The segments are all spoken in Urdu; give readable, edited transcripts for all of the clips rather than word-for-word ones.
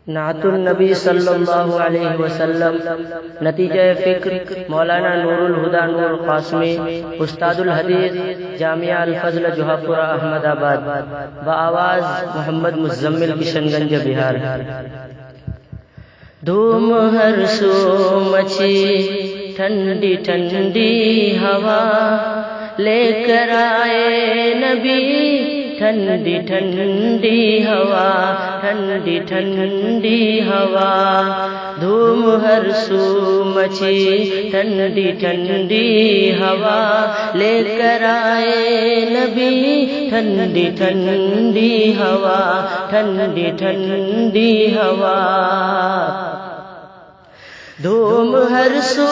نعت النبی صلی اللہ علیہ وسلم نتیجہ فکر مولانا نور الہدی نور القاسمی استاد الحدیث جامعہ الفضل جوہا پورہ احمد آباد بآواز محمد مزمل کشن گنج بہار۔ دھوم ہر سو مچی ٹھنڈی ٹھنڈی ہوا لے کر آئے نبی، ٹھنڈی ٹھنڈی ہوا ٹھنڈی ٹھنڈی ہوا، دھوم ہر سو مچی ٹھنڈی ٹھنڈی ہوا لے کر آئے نبی، ٹھنڈی ٹھنڈی ہوا ٹھنڈی ٹھنڈی ہوا، دھوم ہر سو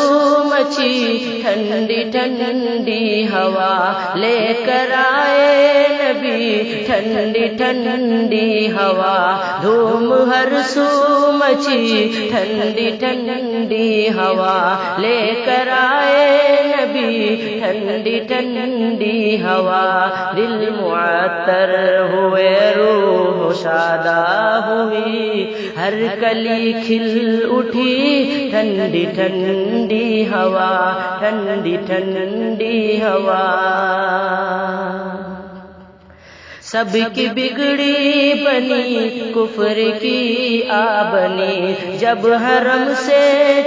مچی ٹھنڈی ٹھنڈی ہوا لے کر آئے نبی، ٹھنڈی ٹھنڈی ہوا، دھوم ہر سو مچی ٹھنڈی ٹھنڈی ہوا لے کر آئے نبی، ٹھنڈی ٹھنڈی ہوا، دل معطر ہوئے روح شادہ ہوئی، ہر کلی کھل اٹھی، ٹھنڈی ٹھنڈی ہوا ٹھنڈی ٹھنڈی ہوا، سب کی بگڑی بنی کفر کی آبنی، جب حرم سے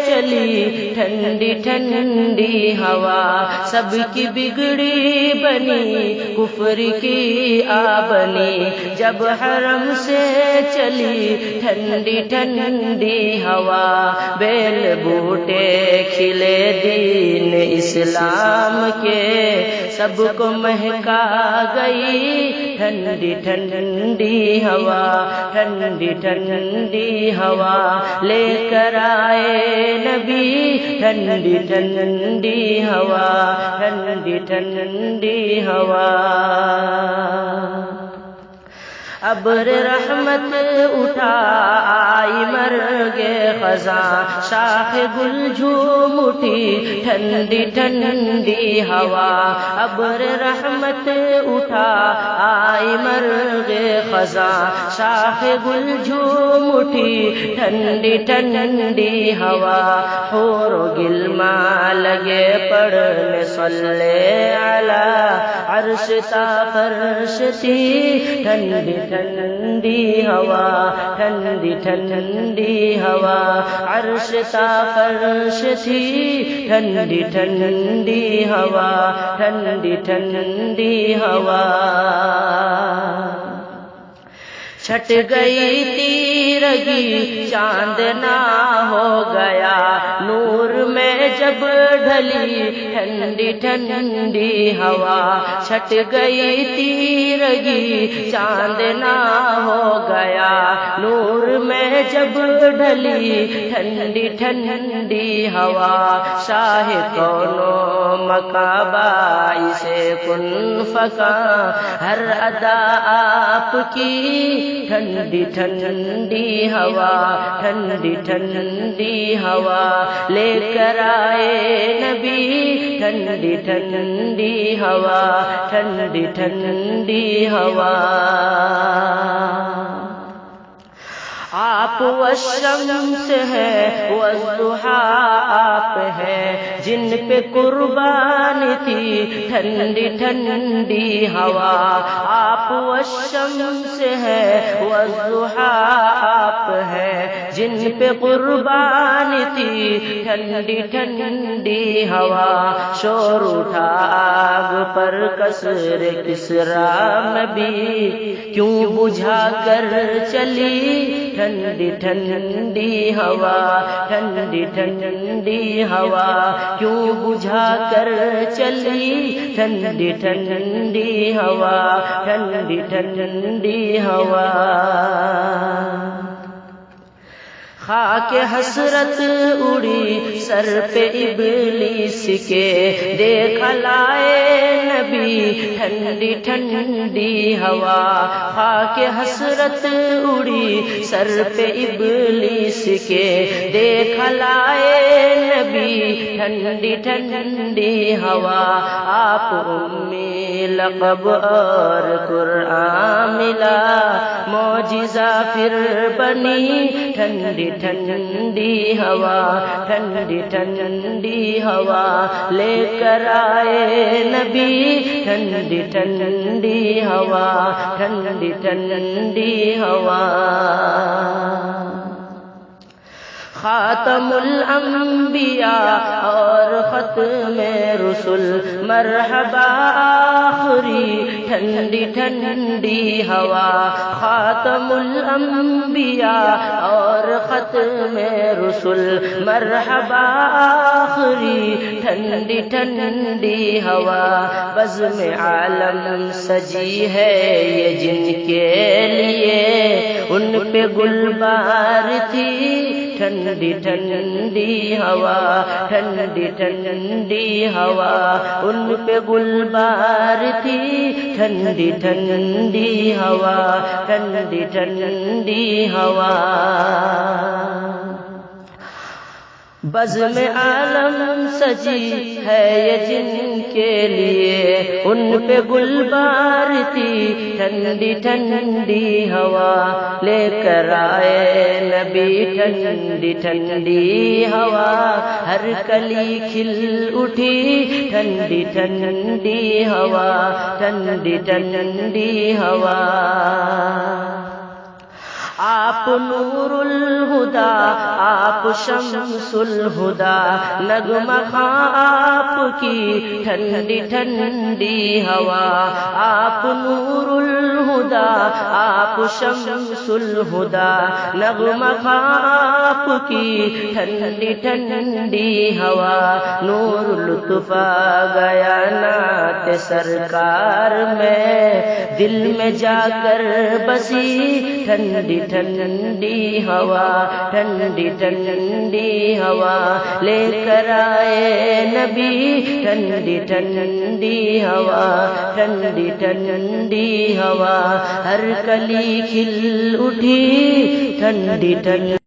چلی ٹھنڈی ٹھنڈی ہوا، سب کی بگڑی بنی کفر کی آبنی، جب حرم سے چلی ٹھنڈی ٹھنڈی ہوا، بیل بوٹے کھلے دین اسلام کے، سب کو مہکا گئی ٹھنڈی ٹھنڈی ہوا، ٹھنڈی ٹھنڈی ہوا لے کر آئے نبی، ٹھنڈی ٹھنڈی ہوا ٹھنڈی ٹھنڈی ہوا، ابر رحمت اٹھا آئی مرگ خزاں، شاخ گل جھوم اٹھی ٹھنڈی ٹھنڈی ہوا، ابر رحمت اٹھا آئی مرگ خزاں، شاخ گل جھوم اٹھی ٹھنڈی ٹھنڈی ہوا، حور و گلماں لگے پڑھنے صلی علی، عرش تا فرش تھی ٹھنڈی ٹھنڈی ہوا ٹھنڈی ٹھنڈی ہوا، عرش تا فرش تھی ٹھنڈی ٹھنڈی ہوا ٹھنڈی ٹھنڈی ہوا، چھٹ گئی تیرگی چاند نہ ہو گیا، نور میں جب ڈھلی ٹھنڈی ٹھنڈی ہوا، چھٹ گئی تیرگی چاند نہ ہو گیا، نور میں جب ڈھلی ٹھنڈی ٹھنڈی ہوا، شاہ کونو مکاں باعث کن فکاں، ہر ادا آپ کی ٹھنڈی ٹھنڈی ہوا ٹھنڈی ٹھنڈی ہوا لے کر آئے نبی، ٹھنڈی ٹھنڈی ہوا ٹھنڈی ٹھنڈی ہوا، آپ والشمس ہے والضحیٰ آپ ہے، جن پہ قربان تھی ٹھنڈی ٹھنڈی ہوا، آپ والشمس ہے والضحیٰ آپ ہے، جن پہ قربان تھی ٹھنڈی ٹھنڈی ہوا، شور اٹھا آگ پر کسر کسریٰ میں بھی، کیوں بجھا کر چلی ٹھنڈی ٹھنڈی ہوا ٹھنڈی ٹھنڈی ہوا، کیوں بجھا کر چلی ٹھنڈی ٹھنڈی ہوا ٹھنڈی ٹھنڈی ہوا، خاک حسرت اڑی سر پہ ابلیس کے، دیکھ لائے نبی ٹھنڈی ٹھنڈی ہوا، خاک حسرت اڑی سر پہ ابلیس کے، دیکھ لائے نبی ٹھنڈی ٹھنڈی ہوا، آپ امی لقب اور قرآن ملا، معجزہ پھر بنی ٹھنڈی ٹھنڈی ہوا، ٹھنڈی ٹھنڈی ہوا لے کر آئے نبی، ٹھنڈی ٹھنڈی ہوا، ٹھنڈی ٹھنڈی ہوا۔ خاتم الانبیاء اور ختم رسل، مرحبا آخری ٹھنڈی ٹھنڈی ہوا، خاتم الانبیاء اور ختم رسل، مرحبا آخری ٹھنڈی ٹھنڈی ہوا۔ بزم عالم سجی ہے یہ جن کے لیے، ان پہ گلبار تھی ٹھنڈی ٹھنڈی ہوا، ٹھنڈی ٹھنڈی ہوا ان پہ گلبار تھی، ٹھنڈی ٹھنڈی ہوا، ٹھنڈی ٹھنڈی ہوا۔ بزم عالم سجی ہے یہ جن کے لیے، ان پہ گلبار تھی ٹھنڈی ٹھنڈی ہوا، لے کر آئے نبی ٹھنڈی ٹھنڈی ہوا، ہر کلی کھل اٹھی ٹھنڈی ٹھنڈی ہوا، ٹھنڈی ٹھنڈی ہوا۔ آپ نور الہدا، آپ شمس الہدا، نغمہ خواں آپ کی ٹھنڈی ٹھنڈی ہوا، آپ نور الہدا، آپ شمس الہدا، نغمہ خواں آپ کی ٹھنڈی ٹھنڈی ہوا۔ نور لطف آ گیا نعت سرکار میں، دل میں جا کر بسی ٹھنڈی ٹھنڈی ہوا، ٹھنڈی ٹھنڈی ہوا لے کر آئے نبی، ٹھنڈی ٹھنڈی ہوا، ٹھنڈی ٹھنڈی ہوا، ہر کلی کھل اٹھی ٹھنڈی ٹھنڈی